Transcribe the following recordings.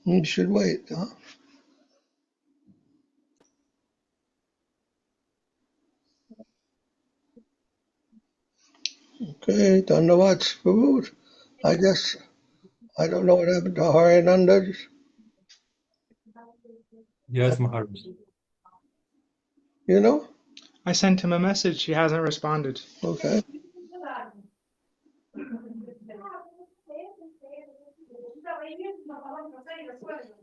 You should wait, huh? Okay, Dandavad Prabhu. I guess, I don't know what happened to Harinanda. Yes, Maharaj. You know? I sent him a message. He hasn't responded. Okay.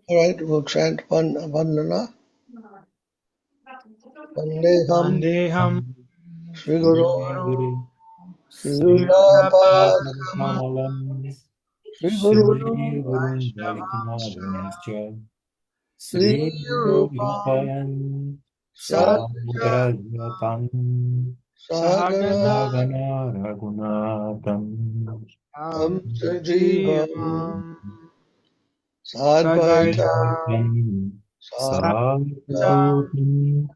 All right, we'll chant Vandana. Vandeham Vandeham Sri Guru Guru Sri Yudapadakam Kamalam Sri Sri Guru Guru Vaishnavam Sri Sri Rupam Rupayan Satya Sagrajatam Sagana Sagana Raghunatam Sajivam Sajivam Sadvaita Sadvaita Sadhutam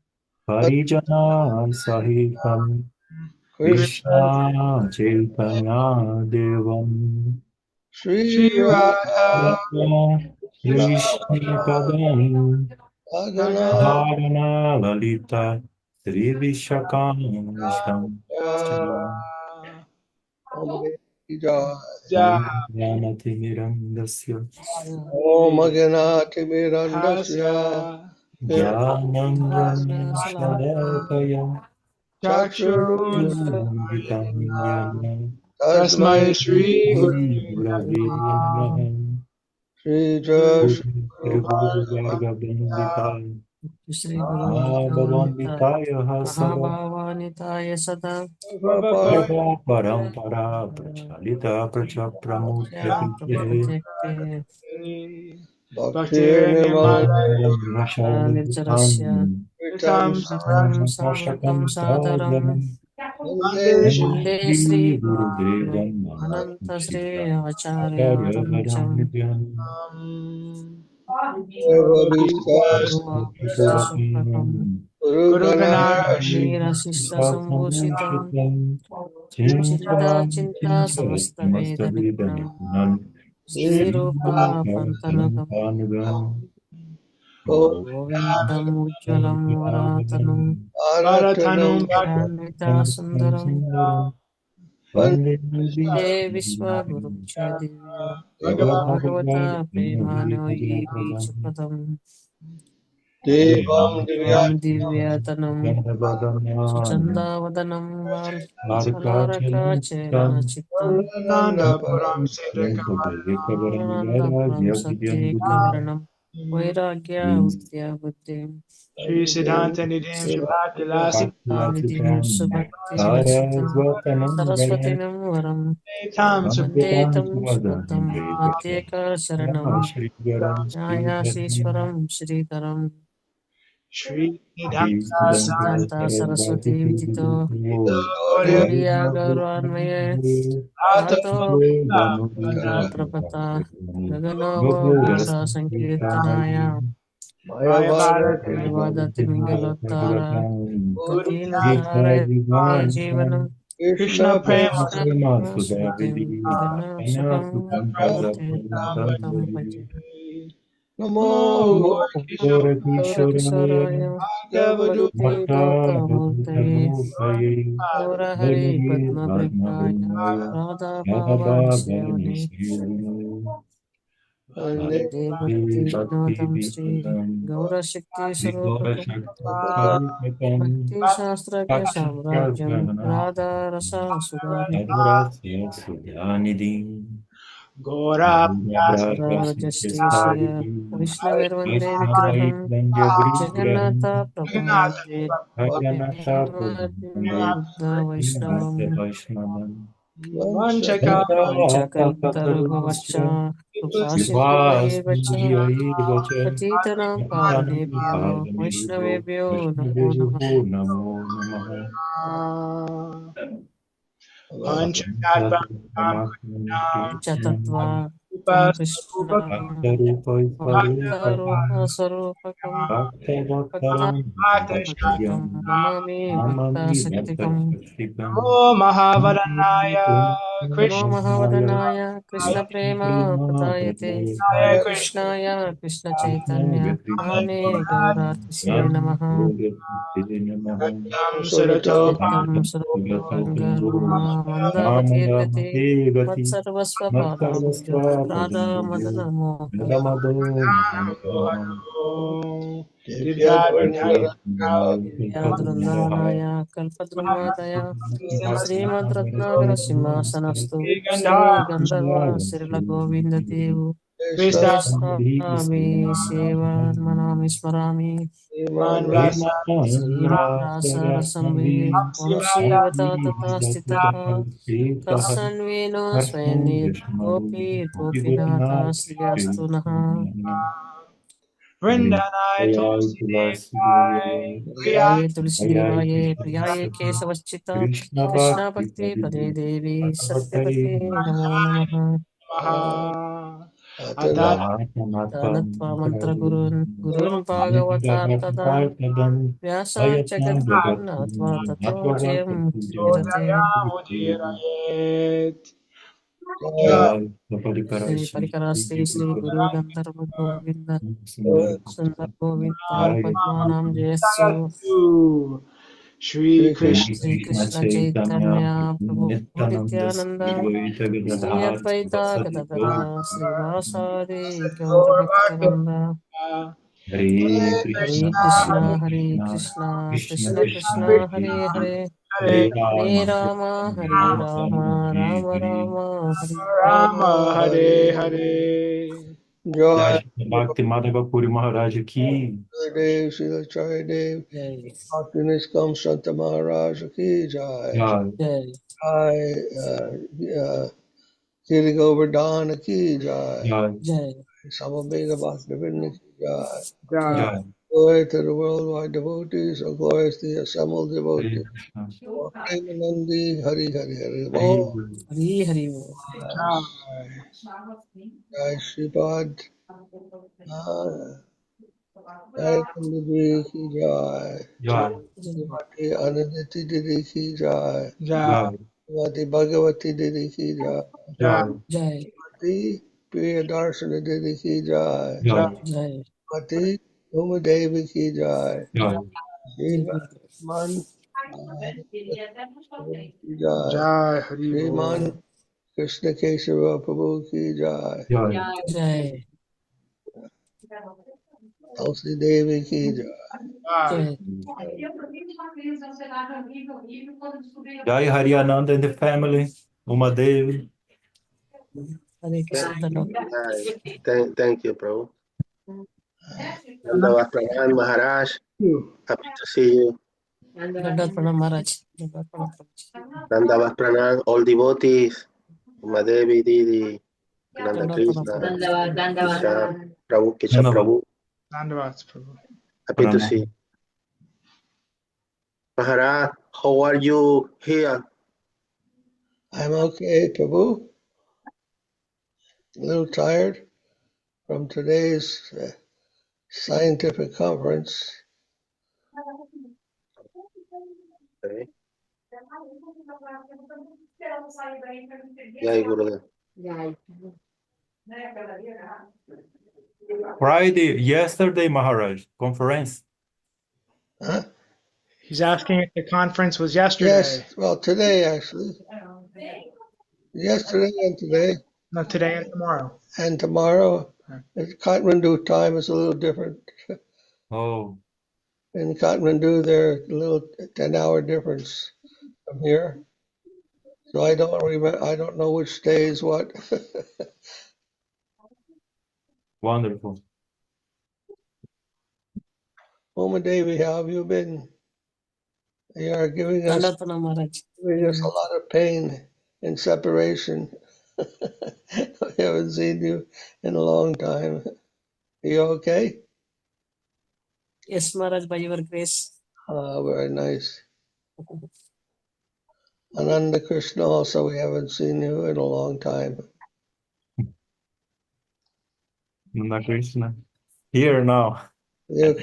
Parijana Sahitam Krishna Krishna Chaitanya Devam Sri Shri Radha Radha Krishna Padam Sagana Dharana Lalita Sri Vishakam Visham Jnanati Mirandasya Om Aganati Mirandasya Jnanam Brahma Shalakaya Chakshurun Vitam Tasmai Tasmai Shri Guru Gurave Namaha Sri Jas Guru Varga Banditaya Shri Guru Bhavanditaya Hasada Mahabhavanitaya Sada Prabha Parampara Prachalita Prachapramukhyate Prabhupada Bhakti Bhakti Nirmala Nirjarasya Vitam Vitam Samritam Sadaram Vande Vande Sri Guru Gurudevam Ananta Sri Acharya Ramcham Deva Vistas Guru Vishtasupakam Guru Guru Ganarashi Ganarashi Nirasista Sambhusitam Chinta Chinta Samasta Veda Nipunam Sri Rupa Pantanagam Govindam Ujjalam Varatanam Bharatanum Nityanvita Sundaram Vande Te Vishwaguru Divya Bhagavad Bhagavata Premanoyi Chapadam Devam Devam Divyat Divyatanam Suchandavadanam Valaraka Chena Chittam Nanda Puram Siddhikam Puranandapuram Satyekaranam Vairagya Vidya Buddhim Shri Siddhanta Nidhim Shibhakti Lasi Nidhim Subhakti Lasitam Saraswatinam Varam Tam Vandetam Subuddham Pratyeka Sharanam Nyayasishwaram Sridharam Shri Siddhanta Siddhanta Saraswati Vijito Gaurya Gauriya Gauranvaya Ato Prapata Gaganovo Vasa Sankirtanaya Maya Bharati Vada Mingalottara Katina Gita Dhara Divan Jivanam Krishna Krishna Prema Prema Prema Sritim Sudavidi Ganashakam Bhakti Bhajan Namo Namo Gaurya Gaura Gaura Kisaraya Bhagavadu Bhakti Bhakta Dota Murtaye Bhakta Gaura Hari Hari Padma Padma Vipraya Vinaya Radha Bhavani Yadava Bhavani Sevane Srila Vande Vande Bhakti Bhakti Bhakti Vinodam Sri Vinodam Gaura Shakti Vigora Sarupakam Shakti Sarupakam Bhakti Shastragya Samrajyam Bhakti Radha Rasa Sudhanidhi Adharasya Sudhanidhi Gora Rajastishya Vishnavir Vande Vigraham Vaishnavai Vandya Jagannatha Vigraham Prabhum Jagannatha Vande Bhajanata Prabhu Buddha Vaishnavam Vaishnavam Vanchaka Vanchakalpatarubhavacha Upasita Vacha Patitanam Pavanebhyo Vaishnavebhyo Namo Namah Namo Namaha Vanchaka Chatattva Tum Upasarupa Krishnam Bhaktarupa Bhaktarupa Sarupakam Bhakta Bhaktavattaram Bhaktam Namami Bhakta Namami Saktikam Bhakta Namo Mahavaranaya NaMo Krishna महावदनाय Krishna Prem प्रदायते Hare Krishna कृष्णाय कृष्ण चैतन्य नाम्ने गौरातिसे नमः Satyam Sarato Surato नित्यं सुरगङ्गरूमा मन्दमतीर्गते मत्सर्वस्व पादाम्बुजो Radha Madan Mohan Bhagavato Divya दिव्याद्वन्द्वानाय कल्पद्रुमादय श्रीमद्रत्नाकर सिंहासनस्तु श्रीगन्धर्व श्रीलगोविन्ददेव Krishna यस्वामि सेवान्मनामि स्मरामि Man Rasa श्रीरासरसंवित् वंशीवता तथा स्थितः तत्सन्वेन स्वयं गोपीर्गोपीनाथ श्रियस्तु नः Vrindanai Tulsi Priya प्रियाये तुलसीदेवाये प्रियाये केशवश्चित Krishna भक्ति पदे देवी सत्यपते नमो नमः Maha Atana Atana नत्वा मन्त्रगुरून् गुरून् भागवतार्थदा व्यासान् च गद्गदं नत्वा ततो जयं मुदीरते Jodhaya Mudirayet Jai Shri परिकरास्ते Shri गुरु गंधर्व गोविंद सुंदर Govind पद्मानां जयस्सु Jayatu Shri Krishna Shri Krishna Chaitanya प्रभु नित्यानंद श्री अद्वैता गदाधर श्रीवासादि गौर भक्तवृंद Hare हरे Krishna, कृष्णा Hare हरे Krishna, Krishna Krishna Krishna Krishna, Krishna हरे Hare हरे Hare, Hare Hare हरे Rama, राम हरे Rama Ram Rama, Hare Ram Hare. Ram हरे Rama Hare Hare Hare Joy Jai Shri Bhakti Madhava Puri Maharaj ki. Dev Srila Dev जय Bhakti Santa Maharaj Ki Jai Jai. जय Jai Kiri Govardhana Ki Jai Jai. जय Samabhega Bhakti Ki Jai Jai Jai. Glory to the worldwide devotees, or glory to the assembled Hare devotees. Krishna. Or Premanandi Hari Hari Hari Hare Bo Hari Hari बोल Jai Jai Shripad Jai Kundaji Ki Jai Jai Jai. Srimati Ananditi Didi Ki Jai Jai Jai. Srimati Bhagavati Didi Ki Jai Jai Jai. जय Srimati Priya Darshana Didi Ki Jai Jai Jai. जय Srimati Uma Devi Ki Jai Jai. जय Sriman Ki Jai Jai Hari Sriman Bol Krishna Kesava Prabhu Ki Jai Jai. जय Tulsi Devi Ki Jai Jai जय Jai Haryananda and the family. Uma Devi. Hare Thank, Krishna धन्यवाद thank you, Prabhu. Dandavad Pranam Maharaj. you. Happy to see you. दंडवत प्रणाम महाराज दंडवत प्रणाम प्रभु जी Dandavad Pranam, all devotees. Umadevi Didi, Nanda दंडवत प्रणाम Krishna, Prabhu ji Kisha Prabhu, Kisha Dhanavad. Prabhu. Dandavats Prabhu. Happy to see you. Pranam. Maharaj, how are you here? I'm okay, Prabhu. A little tired from today's scientific conference. Okay. Jai Gurudev. Friday, yesterday, Maharaj, conference. Huh? He's asking if the conference was yesterday. Yes, well, today actually. Yesterday and today No, today and tomorrow. and tomorrow. Kathmandu time is a little different. Oh, In Kathmandu, there's a little 10-hour difference from here. So I don't remember. I don't know which day is what. wonderful. Oma Devi, how have you been? You are giving us दंडवत प्रणाम महाराज a lot of pain in separation. We haven't seen you in a long time. Are you okay? Yes Maharaj by your grace Very nice. Ananda Krishna also, we haven't seen you in a long time. Nanda Krishna. Here now. You,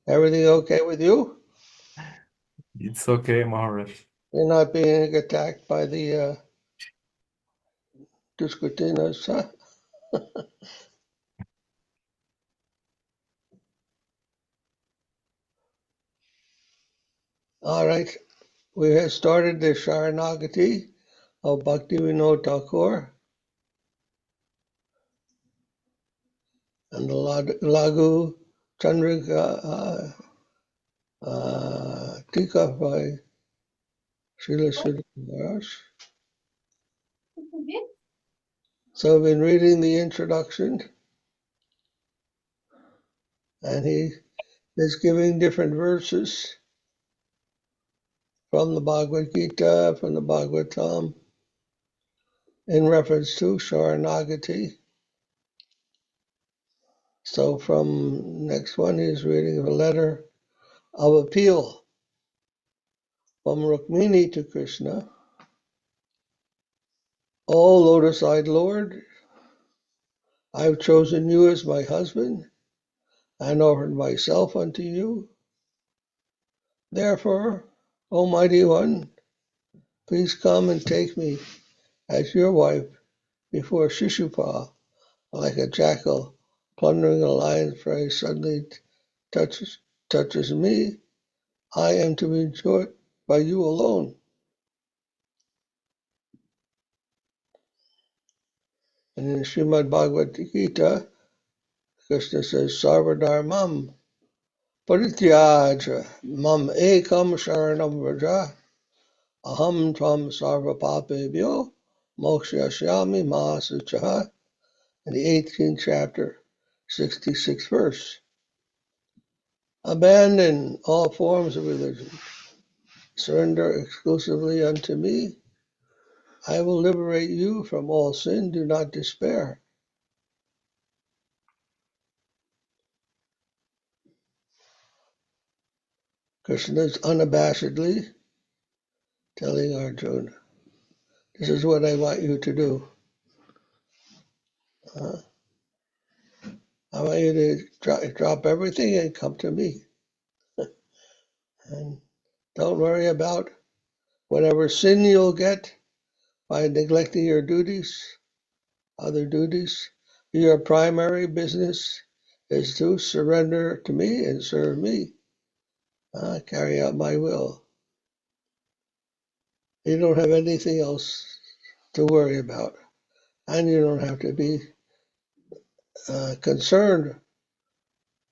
everything okay with you? It's okay, Maharaj. You're not being attacked by the Duskutena. All right, we have started the Sharanagati of Bhakti Vinod Thakur and the Laghu-chandrika-bhasya by Srila Sridhara. So I've been reading the introduction, and he is giving different verses from the Bhagavad Gita, from the Bhagavatam, in reference to Sharanagati. So from next one, he's reading a letter of appeal from Rukmini to Krishna. O lotus-eyed Lord, I have chosen you as my husband and offered myself unto you. Therefore, O mighty one, please come and take me as your wife before Shishupal, like a jackal plundering a lion's prey suddenly touches me. I am to be enjoyed by you alone. And in Srimad Bhagavad Gita, Krishna says, Sarvadharmam Parityaja Mam Ekam Sharanam Vraja Aham Tvam Sarvapapebhyo Mokshayashyami Ma Suchaha. In the 18th chapter, 66th verse. Abandon all forms of religion. Surrender exclusively unto me. I will liberate you from all sin. Do not despair. Krishna is unabashedly telling Arjuna, this is what I want you to do. I want you to drop everything and come to me. And don't worry about whatever sin you'll get by neglecting your duties, other duties. Your primary business is to surrender to me and serve me. Carry out my will. You don't have anything else to worry about. And you don't have to be concerned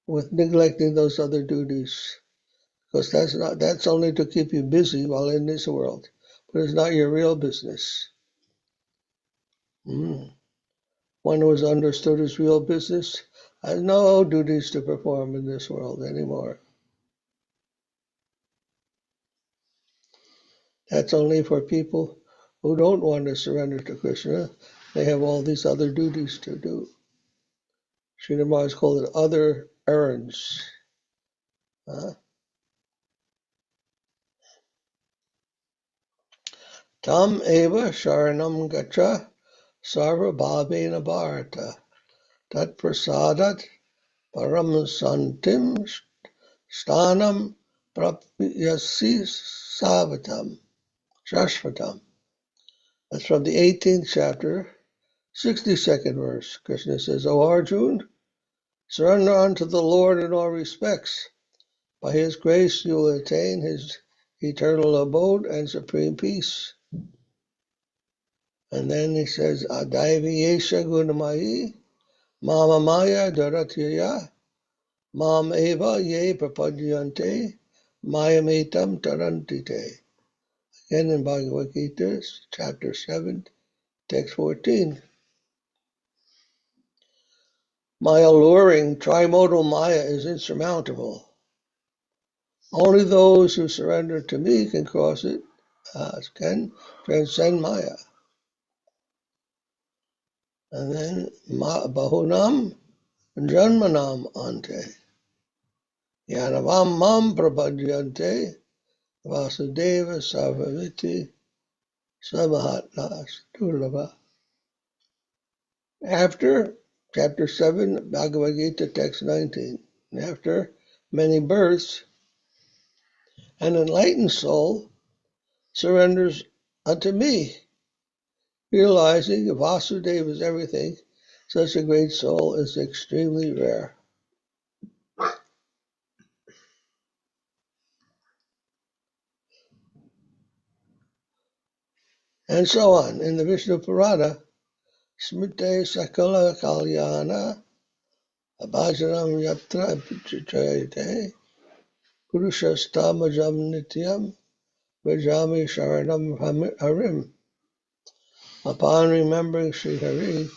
with neglecting those other duties. Because that's only to keep you busy while in this world. But it's not your real business. One who has understood his real business has no duties to perform in this world anymore. That's only for people who don't want to surrender to Krishna. They have all these other duties to do. Srila Maharaj called it other errands. Tam eva sharanam gacha sarva bhavena bharata tat prasadat param santim stanam prapyasi savatam shashvatam. That's from the 18th chapter, 62nd verse. Krishna says, O Arjuna, surrender unto the Lord in all respects. By his grace you will attain his eternal abode and supreme peace. And then he says, Adaivi yesha gunamayi, mama maya daratyaya, mam eva ye prapadyante, mayametam tarantite. Again in Bhagavad Gita, chapter 7, text 14. My alluring trimodal maya is insurmountable. Only those who surrender to me can cross it, can transcend maya. And then bahunam janmanam ante. Yanavam mam prapadyante vasudeva sarvamiti samahatmas durlava. After chapter 7, Bhagavad Gita, text 19. After many births, an enlightened soul surrenders unto me. Realizing Vasudeva is everything, such a great soul is extremely rare. And so on. In the Vishnu Purana, Smrite Sakala Kalyana Abhajanam Yatra Pichayate Purushastamajam Nityam Vajami Sharanam Harim. Upon remembering Sri Hari,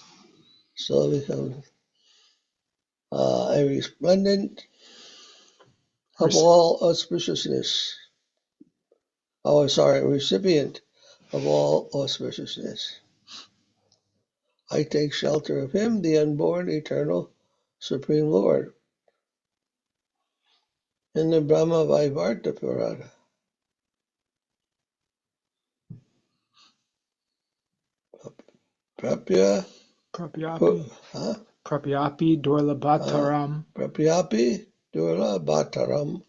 so becomes a resplendent of all auspiciousness. Recipient of all auspiciousness. I take shelter of him, the unborn, eternal, supreme Lord. In the Brahma Vaivarta Purana. Prapyapi Durlabhataram. Prapyapi Durlabhataram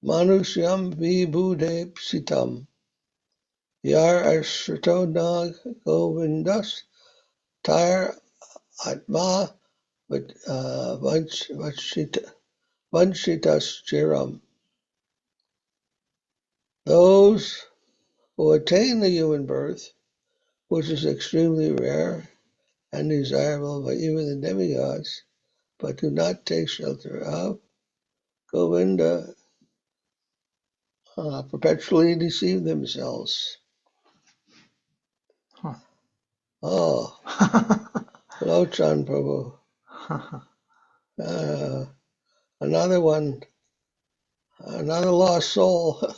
Manushyam Vibhude Psitam Yar Ashrito Nag Govindas Tyre Atma Vanchitas Chiram. Those who attain the human birth, which is extremely rare and desirable by even the demigods, but do not take shelter of Govinda, perpetually deceive themselves. Huh. Oh, Lochan Prabhu. Another one, another lost soul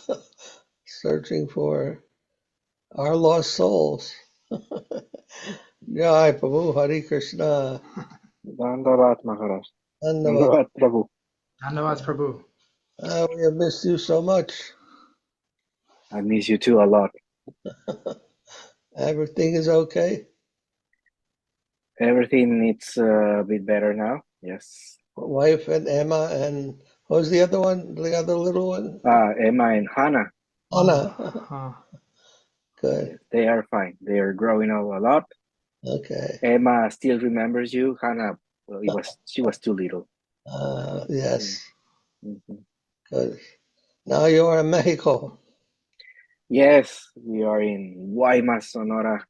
searching for our lost souls. Jai Prabhu, Hare Krishna. Dandavat Maharaj. Dandavat. Dandavat Prabhu. Dandavats Prabhu. We have missed you so much. I miss you too a lot. Everything is okay? Everything is a bit better now. Yes. Wife and Emma and what was the other one? The other little one? Emma and Hannah. Anna. Huh. Good. Yes, they are fine. They are growing up a lot. Okay. Emma still remembers you. Hannah, well, she was too little. Yes. Mhm. Good. Now you are in Mexico. Yes, we are in Guaymas, Sonora.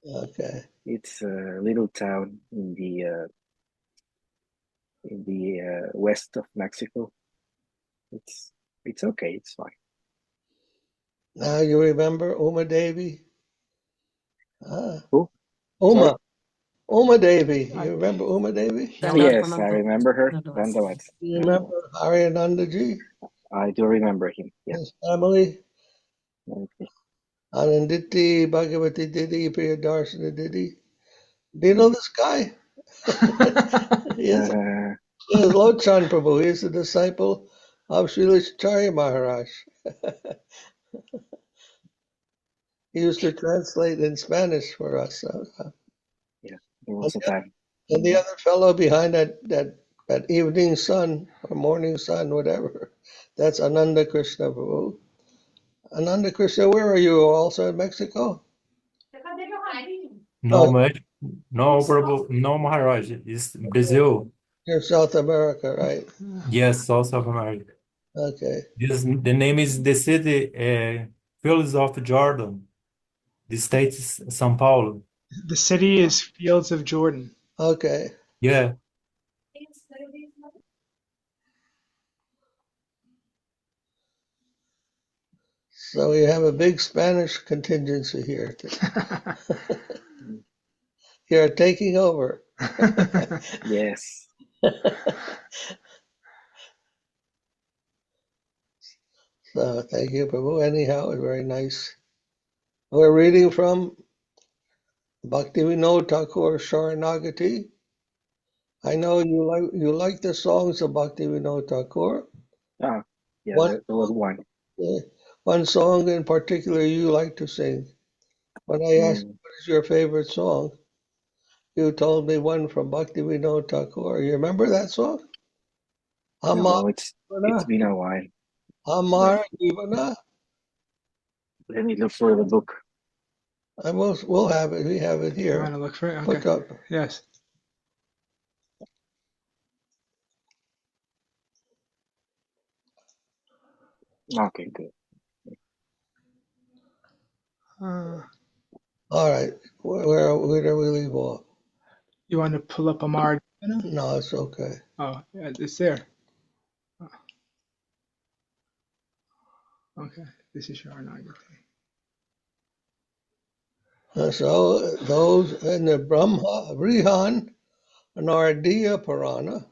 Okay. It's a little town in the west of Mexico. It's okay. It's fine. Now you remember Uma Devi? Who? Uma. Sorry? Uma Devi. You remember Uma Devi? Yes, I remember her. Dandavats. You remember Haryanandaji? I do remember him. Yeah. His family? Okay. Ananditi, Bhagavati Didi, Priyadarshana Didi. Do you know this guy? He is Lochan Prabhu. He is a disciple of Srila Acharya Maharaj. He used to translate in Spanish for us. Yeah, there was a time. And the other fellow behind that evening sun or morning sun, whatever, that's Ananda Krishna Prabhu. Ananda Krishna, where are you? Also in Mexico? No, no, Prabhu, no, Maharaj. It's Brazil. You're South America, right? Yes, South of America. Okay. The name is the city, Fields of Jordan. The state is São Paulo. The city is Fields of Jordan. Okay. Yeah. So we have a big Spanish contingency here. You're taking over. Yes. So thank you, Prabhu. Anyhow, it's very nice. We're reading from Bhakti Vinod Thakur Sharanagati. I know you like the songs of Bhakti Vinod Thakur. Yeah, there was one. One song in particular you like to sing. When I asked what is your favorite song, you told me one from Bhakti Vinod Thakur. You remember that song? No, it's been a while. Amar Jivana. Let me look for the book. We'll have it. We have it You here. want to look for it? Put Okay. up. Yes. Okay, good. All right. Where do we leave off? You want to pull up a Maharaja? No, it's okay. Oh, yeah, it's there. Oh. Okay, this is Sharanagati. So those in the Brahma, Brihan, Nardiya Purana,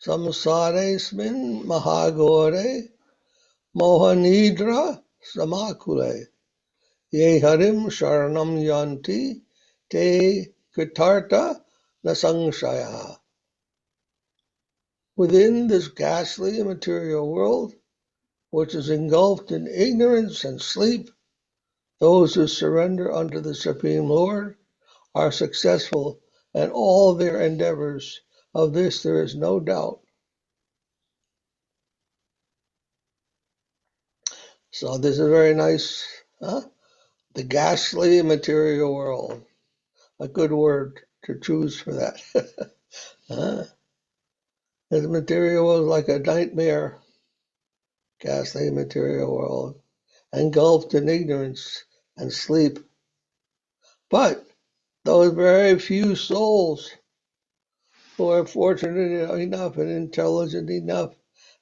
Samsaresmin Mahagore, Mohanidra Samakule, Ye Harim Sharanam Yanti, Te Kritarta Nasangshaya. Within this ghastly material world, which is engulfed in ignorance and sleep, those who surrender unto the Supreme Lord are successful in all their endeavors. Of this there is no doubt. So this is very nice. Huh? The ghastly material world. A good word to choose for that. Huh? This material world is like a nightmare. Ghastly material world. Engulfed in ignorance and sleep. But those very few souls who are fortunate enough and intelligent enough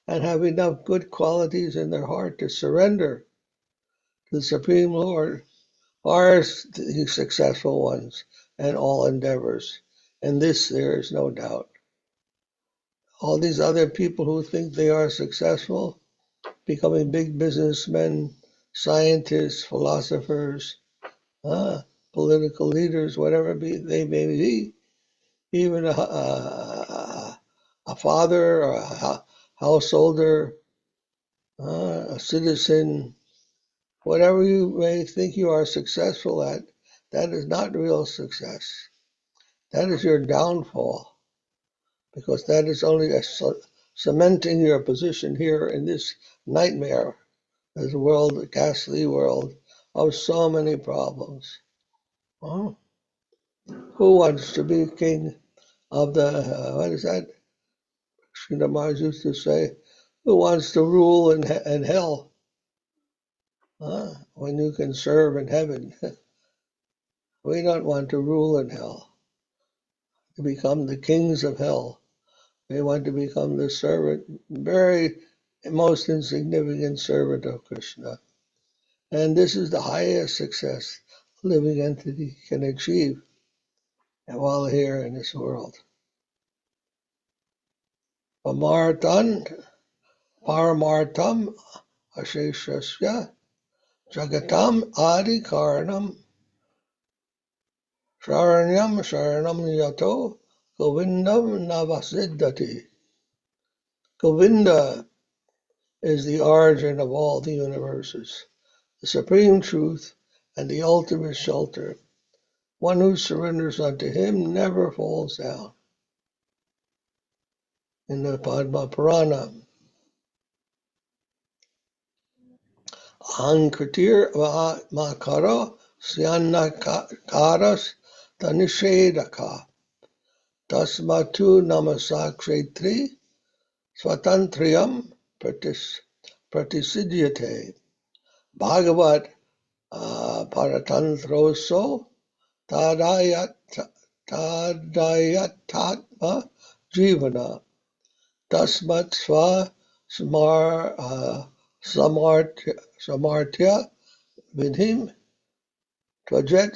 and have enough good qualities in their heart to surrender to the Supreme Lord are the successful ones in all endeavors. And this there is no doubt. All these other people who think they are successful, becoming big businessmen, scientists, philosophers, political leaders, whatever they may be, even a father or a householder, a citizen, whatever you may think you are successful at, that is not real success. That is your downfall, because that is only cementing your position here in this nightmare, this world, ghastly world of so many problems. Huh? Who wants to be king of the, what is that? Srila Maharaj used to say, who wants to rule in hell? When you can serve in heaven. We don't want to rule in hell, to become the kings of hell. We want to become the servant, very most insignificant servant of Krishna. And this is the highest success a living entity can achieve while here in this world. Paramartam asheshasya jagatam adi karanam sharanam yato govindam navasiddhati. Govinda is the origin of all the universes, the supreme truth and the ultimate shelter. One who surrenders unto him never falls down. In the Padma Purana, Ahankritir Makara Syanakaras Tanishedaka Tasmatu Namasakshetri Swatantriyam Pratisidyate Bhagavat Paratantroso Tadayatatma Jivana Tasmat Swa Samartya Vidhim Tvajet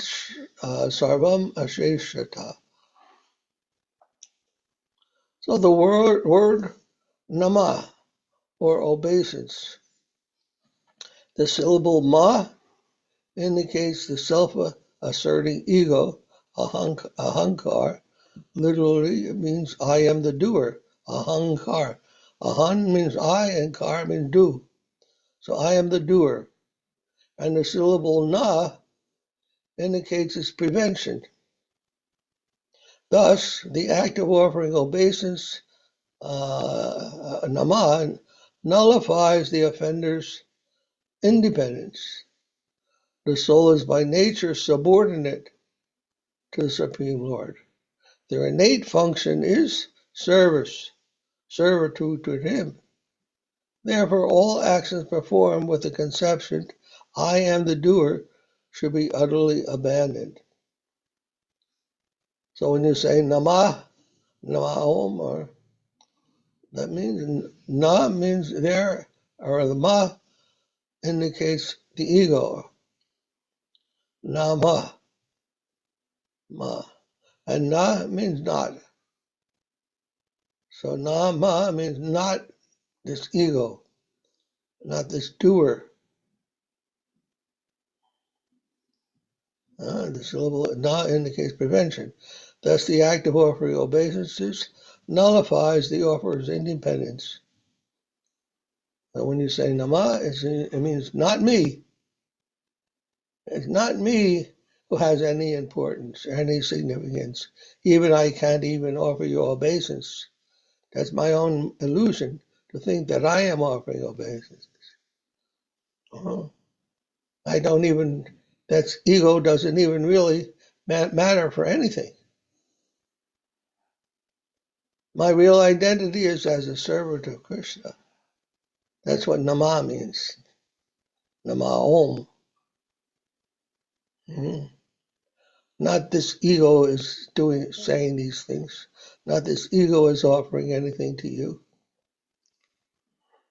Sarvam Asheshata. So the word Nama, or obeisance, the syllable Ma indicates the self-asserting ego, ahankar. Literally, it means I am the doer, ahankar. Ahan means I and kar means do. So I am the doer. And the syllable na indicates its prevention. Thus, the act of offering obeisance, nama, nullifies the offender's independence. The soul is by nature subordinate to the Supreme Lord. Their innate function is servitude to Him. Therefore, all actions performed with the conception, I am the doer, should be utterly abandoned. So when you say Namah, Namah Om, or that means Na means there, or the Ma indicates the ego. Nama, Ma. And Na means not. So Nama means not this ego, not this doer. The syllable Na indicates prevention. Thus, the act of offering obeisances nullifies the offerer's independence. And when you say Nama, it means not me. It's not me who has any importance, any significance. Even I can't even offer you obeisance. That's my own illusion to think that I am offering obeisances. I don't even, that's ego doesn't even really matter for anything. My real identity is as a servant of Krishna. That's what Nama means. Nama Om. Not this ego is saying these things. Not this ego is offering anything to you.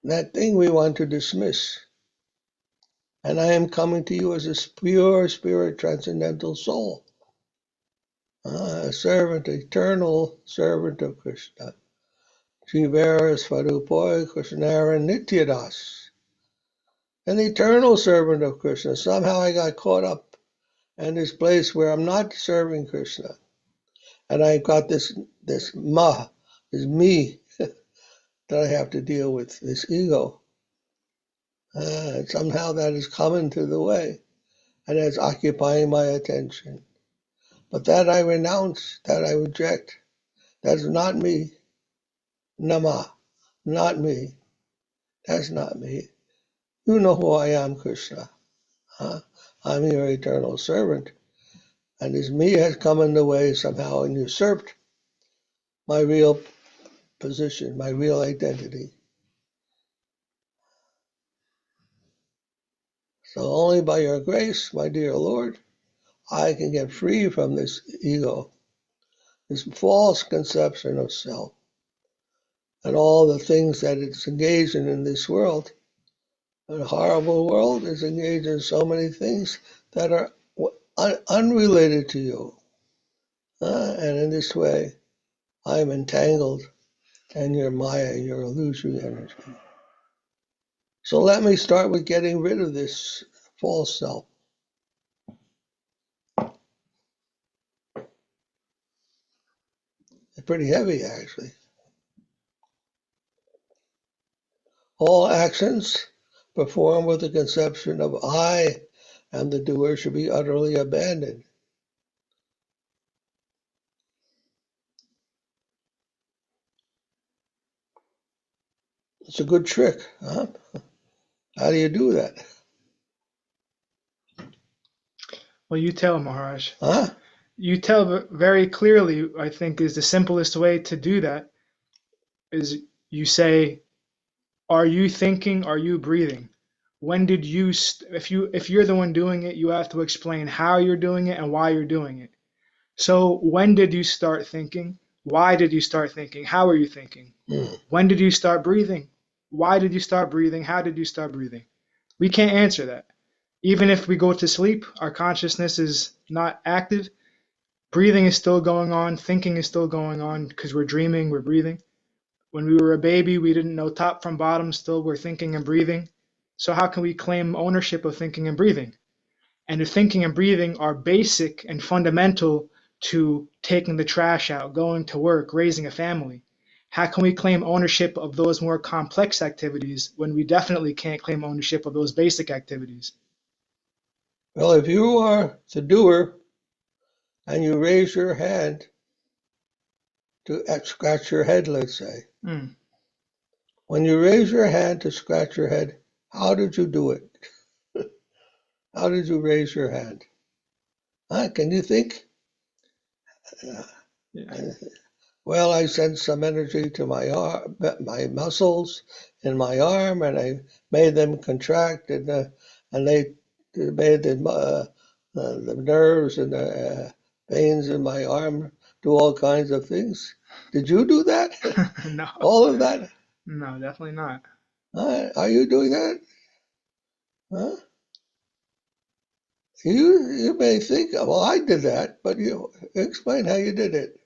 That thing we want to dismiss. And I am coming to you as a pure spirit, transcendental soul. A servant, eternal servant of Krishna. Jivara Svarupaya Krishnara Nityadas. An eternal servant of Krishna. Somehow I got caught up in this place where I'm not serving Krishna. And I've got this ma, this me, that I have to deal with, this ego. And somehow that is coming to the way. And it's occupying my attention. But that I renounce, that I reject. That's not me. Nama, not me. That's not me. You know who I am, Krishna. I'm your eternal servant. And this me has come in the way somehow and usurped my real position, my real identity. So only by your grace, my dear Lord, I can get free from this ego, this false conception of self, and all the things that it's engaged in this world. A horrible world is engaged in so many things that are unrelated to you. And in this way, I'm entangled in your Maya, your illusory energy. So let me start with getting rid of this false self. It's pretty heavy, actually. All actions performed with the conception of I am the doer should be utterly abandoned. It's a good trick, huh? How do you do that? Well, you tell, Maharaj. Huh? You tell very clearly, I think, is the simplest way to do that, is you say, are you thinking, are you breathing? When did you, if you're the one doing it, you have to explain how you're doing it and why you're doing it. So when did you start thinking? Why did you start thinking? How are you thinking? When did you start breathing? Why did you start breathing? How did you start breathing? We can't answer that. Even if we go to sleep, our consciousness is not active. Breathing is still going on. Thinking is still going on because we're dreaming, we're breathing. When we were a baby, we didn't know top from bottom. Still, we're thinking and breathing. So how can we claim ownership of thinking and breathing? And if thinking and breathing are basic and fundamental to taking the trash out, going to work, raising a family, how can we claim ownership of those more complex activities when we definitely can't claim ownership of those basic activities? Well, if you are the doer and you raise your hand to scratch your head, let's say, when you raise your hand to scratch your head, how did you do it? How did you raise your hand? Huh? Can you think? Yeah. Well, I sent some energy to my muscles in my arm, and I made them contract, and they made the nerves and the veins in my arm do all kinds of things. Did you do that? No. All of that? No, definitely not. Are you doing that? Huh? You may think, well, I did that, but you explain how you did it.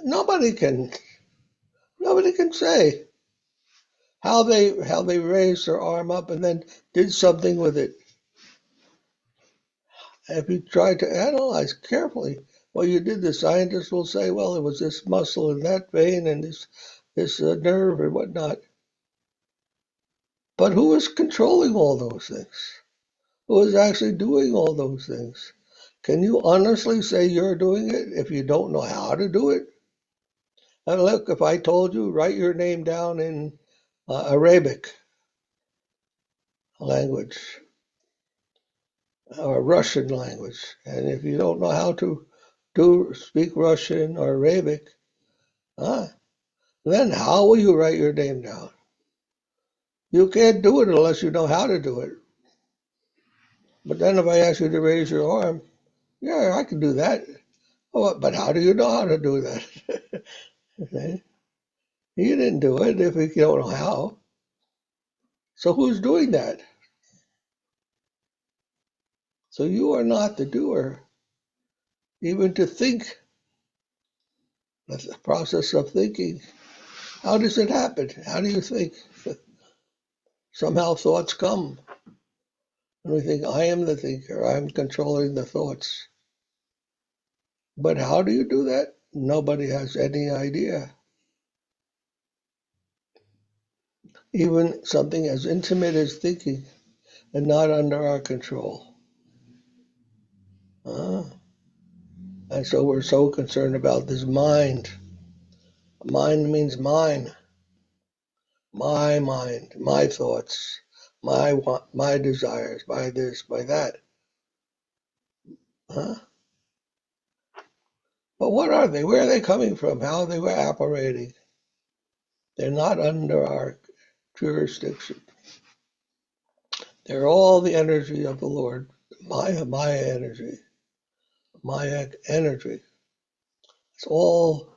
Nobody can say how they raised their arm up and then did something with it. If you try to analyze carefully what you did, the scientists will say, well, it was this muscle and that vein and this nerve and whatnot. But who is controlling all those things? Who is actually doing all those things? Can you honestly say you're doing it if you don't know how to do it? And look, if I told you, write your name down in Arabic language or Russian language, and if you don't know how to speak Russian or Arabic, then how will you write your name down? You can't do it unless you know how to do it. But then if I ask you to raise your arm, yeah, I can do that. Oh, but how do you know how to do that? Okay? You didn't do it if you don't know how. So who's doing that? So you are not the doer. Even to think, that's the process of thinking. How does it happen? How do you think? Somehow thoughts come. And we think, I am the thinker. I'm controlling the thoughts. But how do you do that? Nobody has any idea. Even something as intimate as thinking and not under our control. And so we're so concerned about this mind. Mind means mine. My mind, my thoughts, my desires, my this, my that. But what are they? Where are they coming from? How are they operating? They're not under our jurisdiction. They're all the energy of the Lord. Maya energy. Maya energy. It's all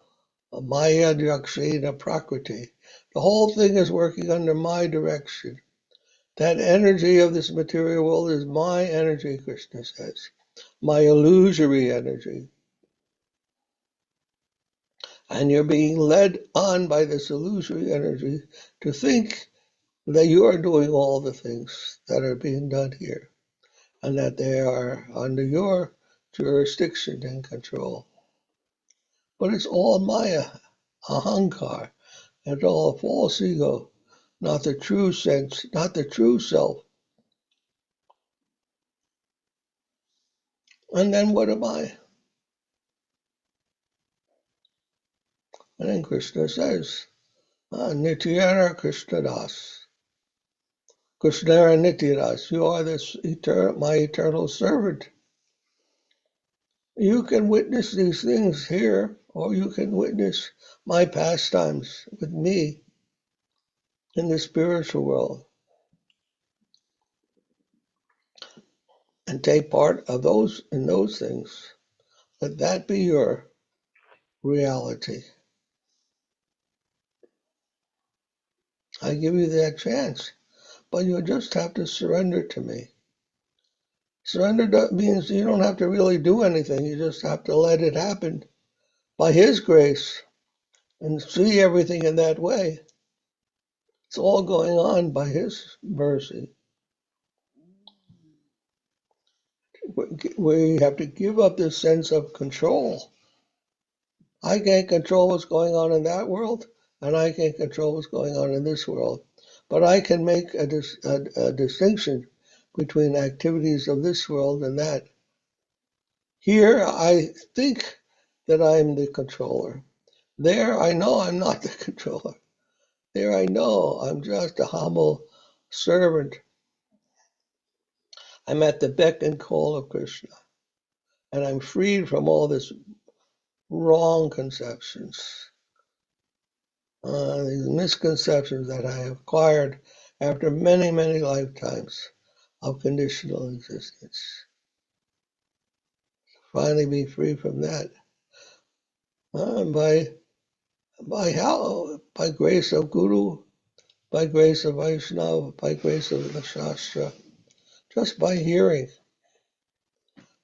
Maya Yakshena Prakriti. The whole thing is working under my direction. That energy of this material world is my energy, Krishna says. My illusory energy. And you're being led on by this illusory energy to think that you are doing all the things that are being done here and that they are under your jurisdiction and control. But it's all Maya, Ahankar. It's all a false ego, not the true sense, not the true self. And then what am I? And then Krishna says, Nityara Krishna Das. Krishnara Nityadas, you are my eternal servant. You can witness these things here, or you can witness my pastimes with me in the spiritual world and take part of those things. Let that be your reality. I give you that chance, but you just have to surrender to me. Surrender means you don't have to really do anything. You just have to let it happen by His grace and see everything in that way. It's all going on by His mercy. We have to give up this sense of control. I can't control what's going on in that world, and I can't control what's going on in this world. But I can make a distinction between activities of this world and that. Here, I think that I'm the controller. There, I know I'm not the controller. There, I know I'm just a humble servant I'm at the beck and call of Krishna, and I'm freed from all this wrong conceptions, these misconceptions that I have acquired after many, many lifetimes of conditional existence. Finally be free from that. By how? By grace of Guru, by grace of Vaishnava, by grace of the Shastra, just by hearing.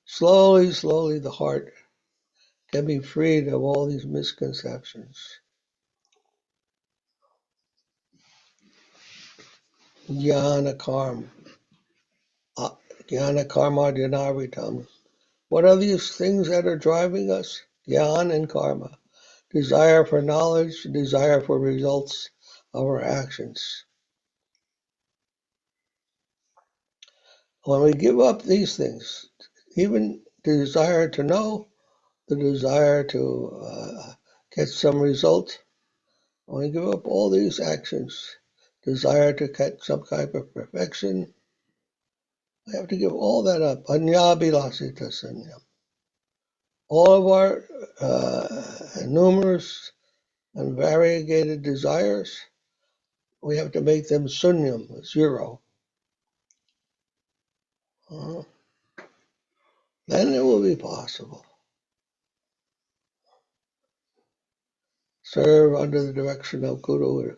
Slowly, slowly the heart can be freed of all these misconceptions. Jnana karma. Jnana karma dhanavritam. What are these things that are driving us? Jnana and karma. Desire for knowledge, desire for results of our actions. When we give up these things, even the desire to know, the desire to get some result, when we give up all these actions, desire to get some type of perfection, we have to give all that up. Anyabhilasita sanyam. All of our numerous and variegated desires, we have to make them sunyam, zero. Then it will be possible. Serve under the direction of Guru,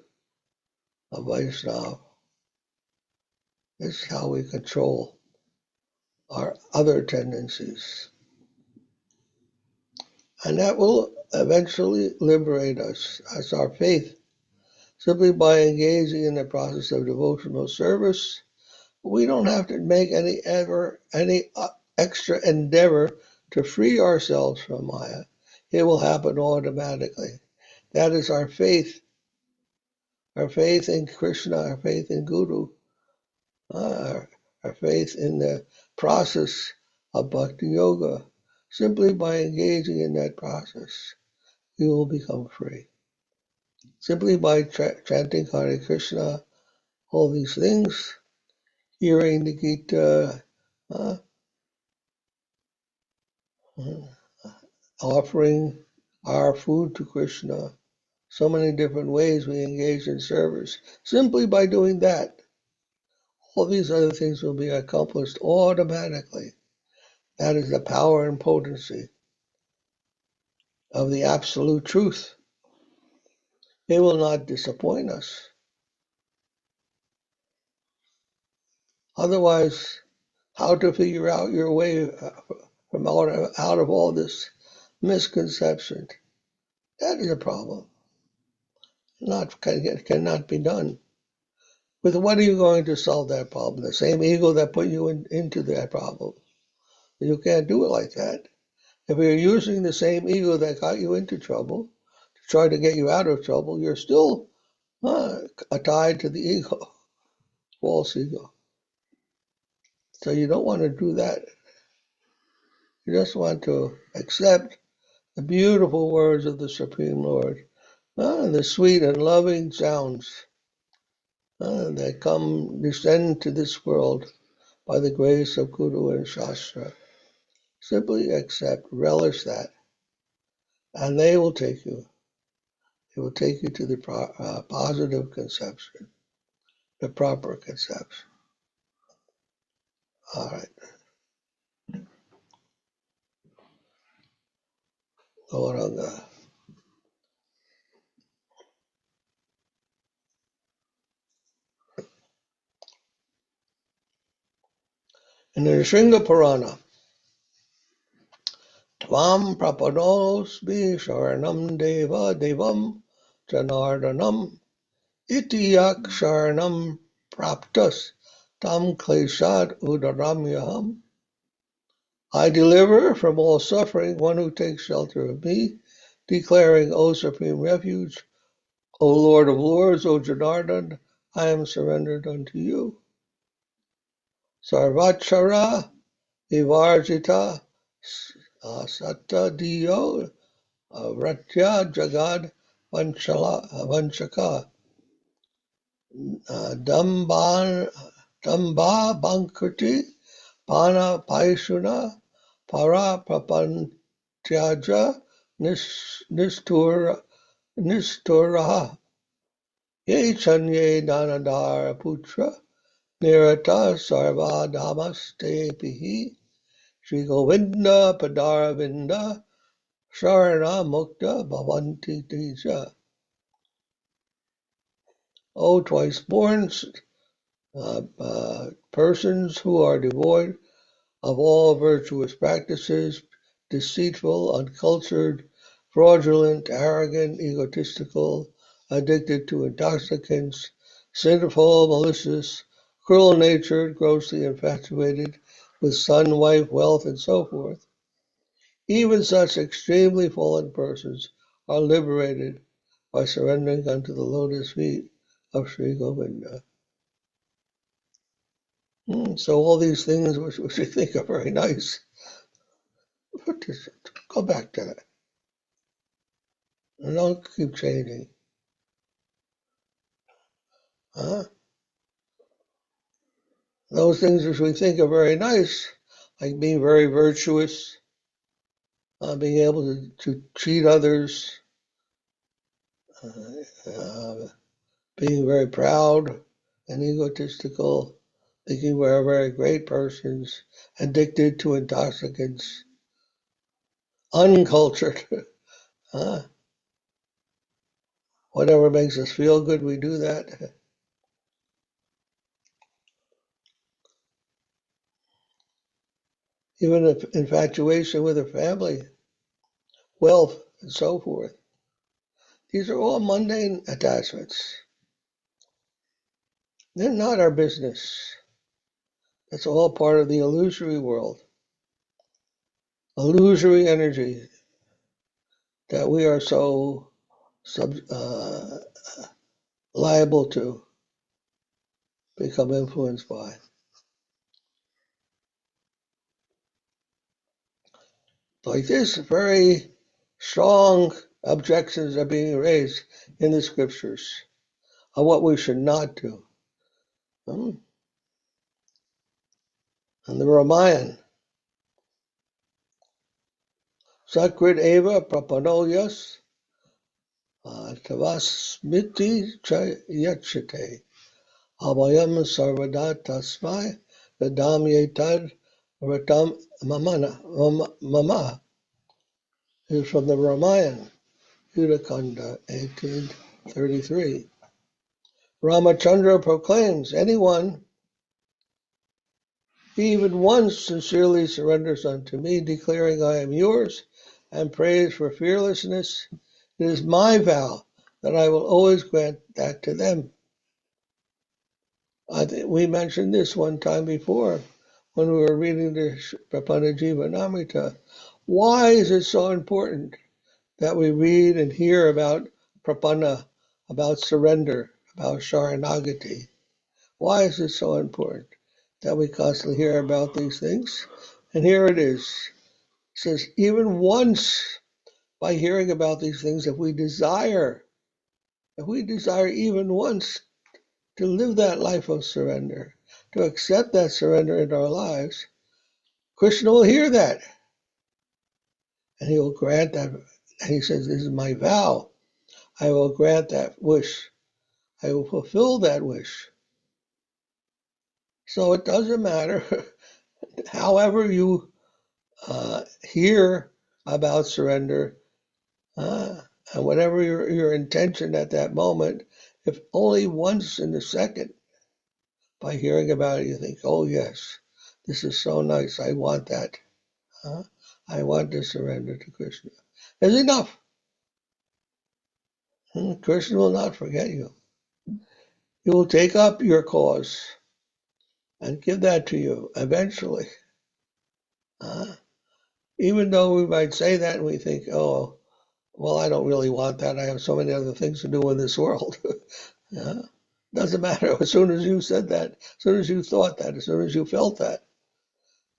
of Vaishnava. This is how we control our other tendencies. And that will eventually liberate us as our faith. Simply by engaging in the process of devotional service, we don't have to make any extra endeavor to free ourselves from Maya. It will happen automatically. That is our faith in Krishna, our faith in Guru, our faith in the process of Bhakti Yoga. Simply by engaging in that process, we will become free. Simply by chanting Hare Krishna, all these things, hearing the Gita, offering our food to Krishna, so many different ways we engage in service. Simply by doing that, all these other things will be accomplished automatically. That is the power and potency of the absolute truth. It will not disappoint us. Otherwise, how to figure out your way from out of all this misconception? That is a problem. Cannot be done. With what are you going to solve that problem? The same ego that put you into that problem. You can't do it like that. If you're using the same ego that got you into trouble to try to get you out of trouble, you're still tied to the ego, false ego. So you don't want to do that. You just want to accept the beautiful words of the Supreme Lord, the sweet and loving sounds that descend to this world by the grace of Guru and Shastra. Simply accept, relish that, and they will take you. It will take you to the positive conception, the proper conception. All right. Gauranga. In the Shringa Purana, Tvam prapanosmi sharanam deva devam janardanam iti yak sharanam praptas tam kleshad udaramyaham. I deliver from all suffering one who takes shelter of me, declaring, O Supreme Refuge, O Lord of Lords, O Janardan, I am surrendered unto you. Sarvachara Vivarjita Satta Diyo Vratya Jagad Vanchaka Damba Bankriti Pana Paishuna Para Prapanchaja Nisturaha Ye Chanye Danadara Putra Nirata Sarva Namaste Pihi Shri Govinda Padaravinda Sharana Mukta Bhavanti Tija. O twice born persons who are devoid of all virtuous practices, deceitful, uncultured, fraudulent, arrogant, egotistical, addicted to intoxicants, sinful, malicious, cruel-natured, grossly infatuated with son, wife, wealth, and so forth. Even such extremely fallen persons are liberated by surrendering unto the lotus feet of Sri Govinda. So all these things which we think are very nice, go back to that. And don't keep changing. Those things which we think are very nice, like being very virtuous, being able to treat others, being very proud and egotistical, thinking we're very great persons, addicted to intoxicants, uncultured. Whatever makes us feel good, we do that. Even if infatuation with a family, wealth, and so forth. These are all mundane attachments. They're not our business. That's all part of the illusory world. Illusory energy that we are so liable to become influenced by. Like this, very strong objections are being raised in the scriptures of what we should not do. And the Ramayana, Sakrit Eva Prapanoyas Tavasmiti Yachite Abhayam Sarvada Tasmai Vedamyetad Ratam Mama is from the Ramayana, Udakanda, 1833. Ramachandra proclaims, anyone even once sincerely surrenders unto me, declaring I am yours, and prays for fearlessness, it is my vow that I will always grant that to them. I think we mentioned this one time before when we were reading the Prapanna-jiva-namrita. Why is it so important that we read and hear about Prapanna, about surrender, about Sharanagati? Why is it so important that we constantly hear about these things? And here it is. It says, even once by hearing about these things, if we desire even once to live that life of surrender, to accept that surrender in our lives, Krishna will hear that. And he will grant that. And he says, this is my vow. I will grant that wish. I will fulfill that wish. So it doesn't matter. However you hear about surrender, and whatever your intention at that moment, if only once in a second, by hearing about it, you think, oh yes, this is so nice, I want that. I want to surrender to Krishna. Is enough. Krishna will not forget you. He will take up your cause and give that to you eventually. Even though we might say that and we think, oh, well, I don't really want that. I have so many other things to do in this world. Doesn't matter. As soon as you said that, as soon as you thought that, as soon as you felt that,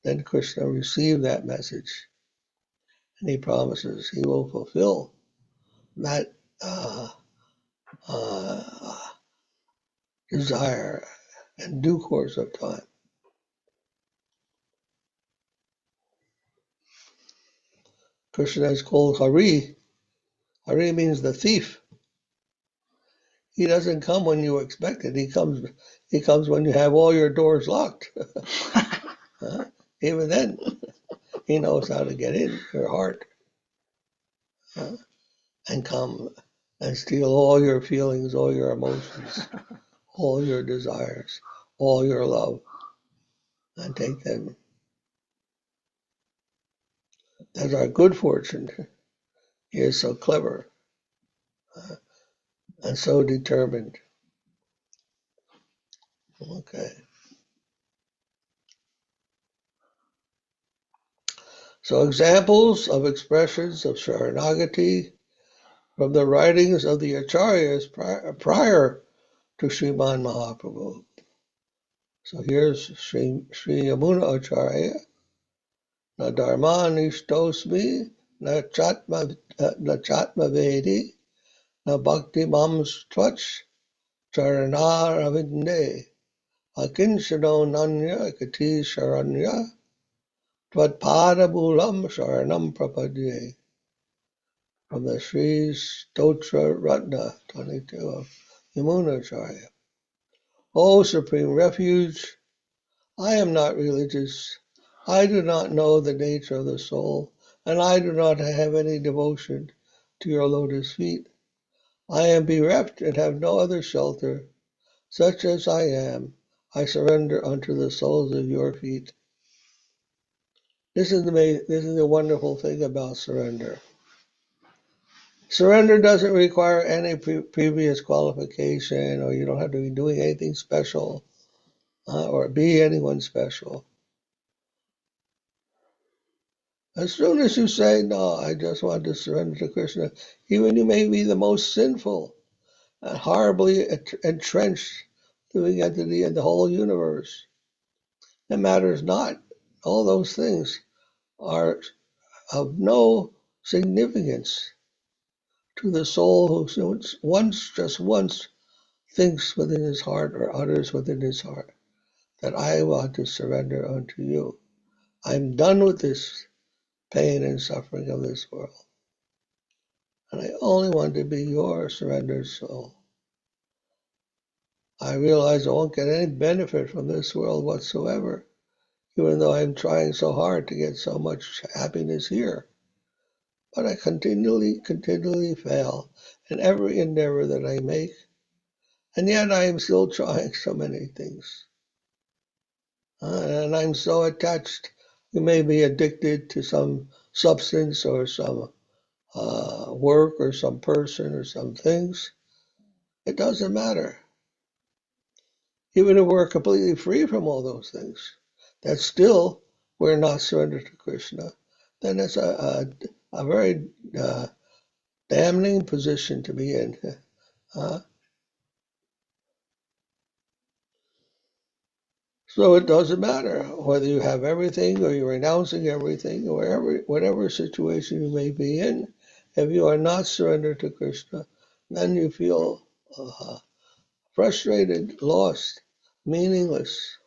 then Krishna received that message. And he promises he will fulfill that desire in due course of time. Krishna is called Hari. Hari means the thief. He doesn't come when you expect it. He comes when you have all your doors locked. Even then, he knows how to get in your heart and come and steal all your feelings, all your emotions, all your desires, all your love, and take them. That's our good fortune. He is so clever and so determined. Okay. So examples of expressions of Sharanagati from the writings of the Acharyas prior to Sriman Mahaprabhu. So here's Sri Yamuna Acharya. Na dharmani stosmi, na chatma vedi, na bhakti mams tvach, charanāravinde, akinchano nanya kati sharanya, tvad bulam sharanam prapadye. From the Sri Stotra Ratna 22 of Yamuna Acharya. O Supreme Refuge, I am not religious. I do not know the nature of the soul, and I do not have any devotion to your lotus feet. I am bereft and have no other shelter. Such as I am, I surrender unto the soles of your feet. This is the wonderful thing about surrender. Surrender doesn't require any previous qualification, or you don't have to be doing anything special or be anyone special. As soon as you say, no, I just want to surrender to Krishna, even you may be the most sinful and horribly entrenched living entity in the whole universe. It matters not. All those things are of no significance to the soul who once thinks within his heart or utters within his heart that I want to surrender unto you. I'm done with this pain and suffering of this world. And I only want to be your surrendered soul. I realize I won't get any benefit from this world whatsoever, even though I'm trying so hard to get so much happiness here. But I continually fail in every endeavor that I make, and yet I am still trying so many things. And I'm so attached. You may be addicted to some substance or some work or some person or some things. It doesn't matter. Even if we're completely free from all those things, that still we're not surrendered to Krishna. Then it's a very damning position to be in. So it doesn't matter whether you have everything or you're renouncing everything, or whatever situation you may be in. If you are not surrendered to Krishna, then you feel frustrated, lost, meaningless.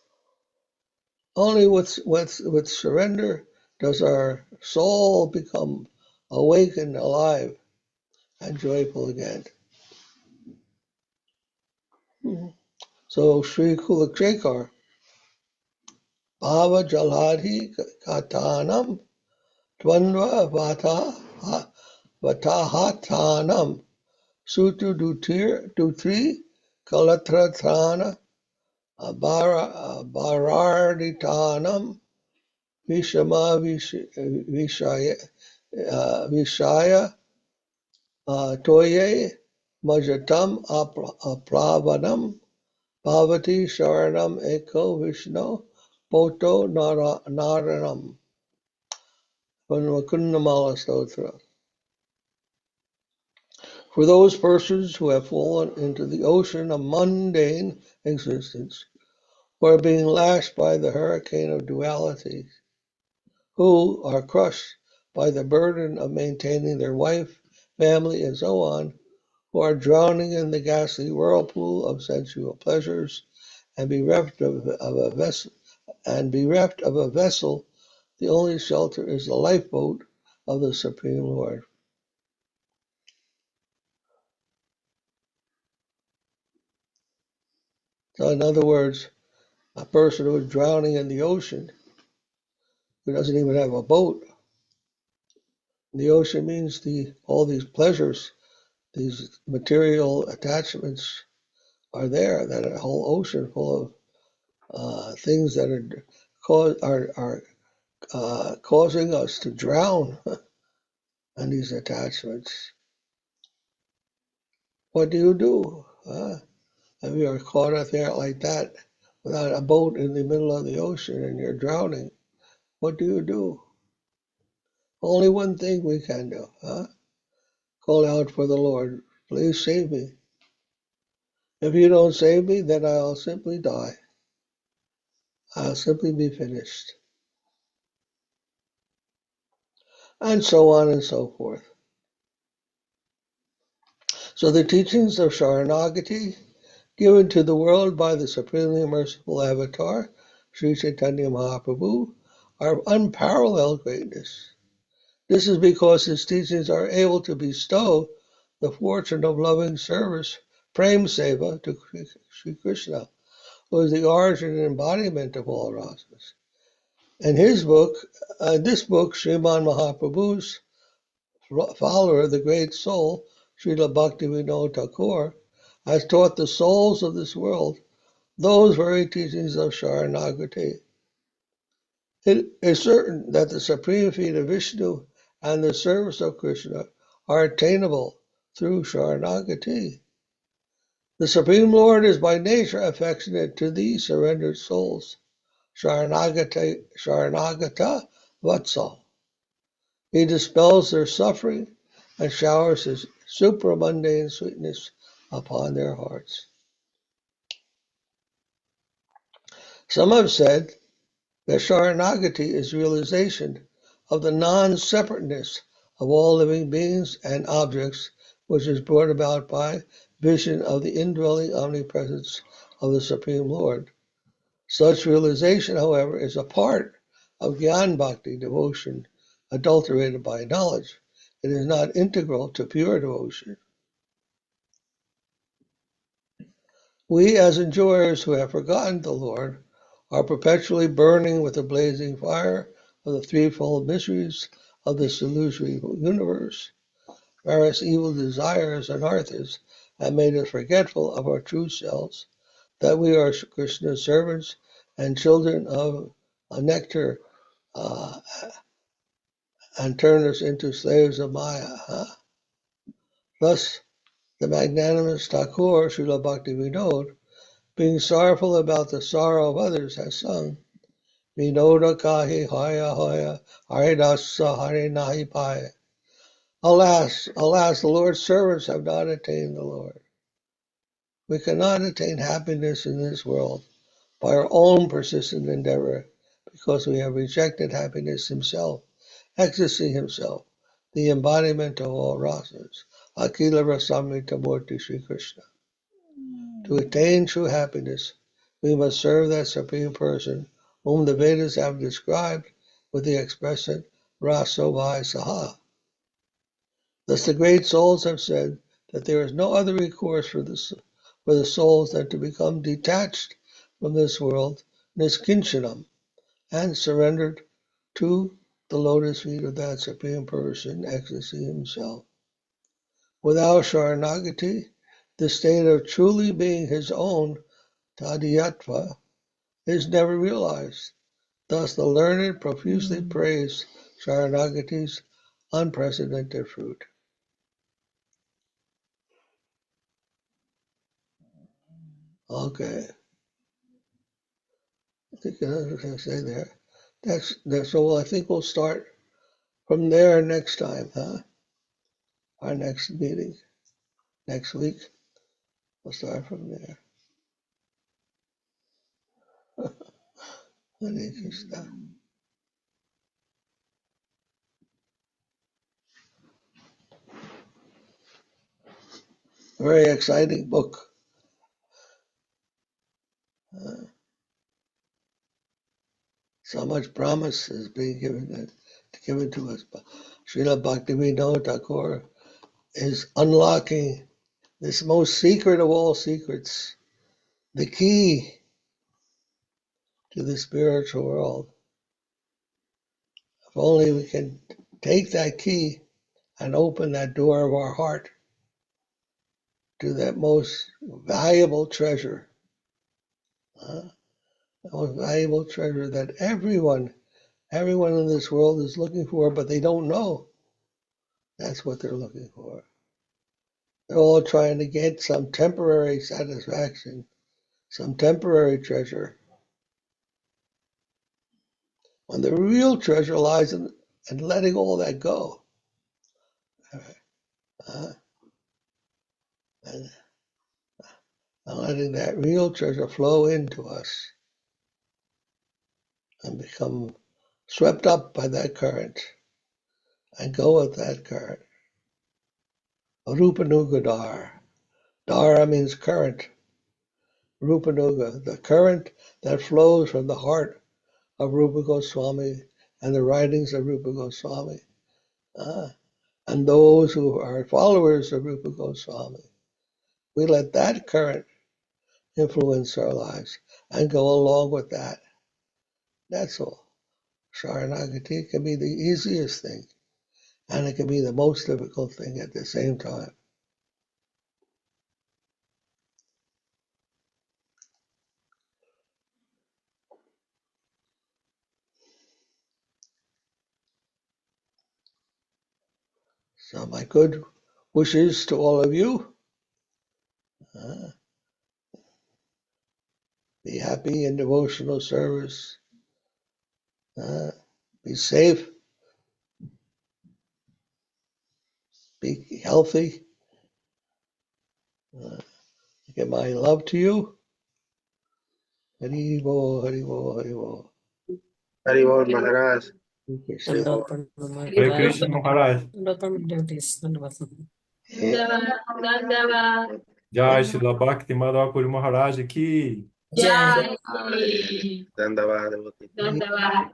Only with surrender does our soul become awakened, alive, and joyful again. So Sri Kulakshekar, Bhava Jalhadi Katanam Dvandva Vatahatanam Sutu Dutri Kalatrathana Bararditanam Vishama Vishaya Toye Majatam Apravanam Bhavati Sharanam Eko Vishnu Poto Naranam. From the Kundamala Stotra. For those persons who have fallen into the ocean of mundane existence, who are being lashed by the hurricane of duality, who are crushed by the burden of maintaining their wife, family, and so on, who are drowning in the ghastly whirlpool of sensual pleasures, and bereft of a vessel, the only shelter is the lifeboat of the Supreme Lord. So in other words, a person who is drowning in the ocean, who doesn't even have a boat, the ocean means all these pleasures, these material attachments are there, that a whole ocean full of things that are causing us to drown in these attachments. What do you do? If you're caught up there like that without a boat in the middle of the ocean and you're drowning, what do you do? Only one thing we can do. Call out for the Lord. Please save me. If you don't save me, then I'll simply die. I'll simply be finished. And so on and so forth. So the teachings of Sharanagati, given to the world by the Supremely Merciful Avatar, Sri Chaitanya Mahaprabhu, are of unparalleled greatness. This is because his teachings are able to bestow the fortune of loving service, prem seva, to Sri Krishna, who is the origin and embodiment of all rasas. In his book, this book, Sriman Mahaprabhu's follower, the great soul, Srila Bhakti Vinod Thakura, has taught the souls of this world those very teachings of Sharanagati. It is certain that the supreme feet of Vishnu and the service of Krishna are attainable through Sharanagati. The Supreme Lord is by nature affectionate to these surrendered souls. Sharanagata-bhasya. He dispels their suffering and showers his supramundane sweetness upon their hearts. Some have said that Sharanagati is realization of the non-separateness of all living beings and objects, which is brought about by vision of the indwelling omnipresence of the Supreme Lord. Such realization, however, is a part of Gyan Bhakti devotion, adulterated by knowledge. It is not integral to pure devotion. We, as enjoyers who have forgotten the Lord, are perpetually burning with the blazing fire of the threefold mysteries of this illusory universe. Various evil desires and arthas have made us forgetful of our true selves, that we are Krishna's servants and children of a nectar, and turn us into slaves of Maya. Thus, the magnanimous Thakur, Srila Bhakti Vinod, being sorrowful about the sorrow of others, has sung, Vinoda kahi hoya hoya, haridasa hari nahi paya. Alas, alas, the Lord's servants have not attained the Lord. We cannot attain happiness in this world by our own persistent endeavor, because we have rejected happiness himself, ecstasy himself, the embodiment of all rasas, Akila Rasamrita Murti Sri Krishna. To attain true happiness, we must serve that Supreme Person whom the Vedas have described with the expression Rasovai Saha. Thus the great souls have said that there is no other recourse for the souls than to become detached from this world, niskinchanam, and surrendered to the lotus feet of that Supreme Person, ecstasy himself. Without Sharanagati, the state of truly being his own, tadhyatva, is never realized. Thus the learned profusely praise Sharanagati's unprecedented fruit. Okay. I think that's what I say there. So I think we'll start from there next time, Our next meeting, next week. We'll start from there. Hare Krishna. Very exciting book. So much promise is being given to us. Srila Bhakti Vinod Thakura is unlocking this most secret of all secrets, the key to the spiritual world. If only we can take that key and open that door of our heart to that most valuable treasure, the most valuable treasure that everyone in this world is looking for, but they don't know that's what they're looking for. They're all trying to get some temporary satisfaction, some temporary treasure, when the real treasure lies in letting all that go. And letting that real treasure flow into us and become swept up by that current and go with that current. Rupanuga Dhara. Dhara means current. Rupanuga, the current that flows from the heart of Rupa Goswami and the writings of Rupa Goswami. And those who are followers of Rupa Goswami. We let that current influence our lives and go along with that. That's all. Sharanagati can be the easiest thing, and it can be the most difficult thing at the same time. So my good wishes to all of you. Be happy in devotional service. Be safe. Be healthy. Give my love to you. Hari Bo, Hari Bo, Hari Bo. Haribol Maharaj. Krishna. Hare Krishna Maharaj. Jai Srila Bhakti Madhakuri Maharaj ki. Jai. Dandavad. Dandavad.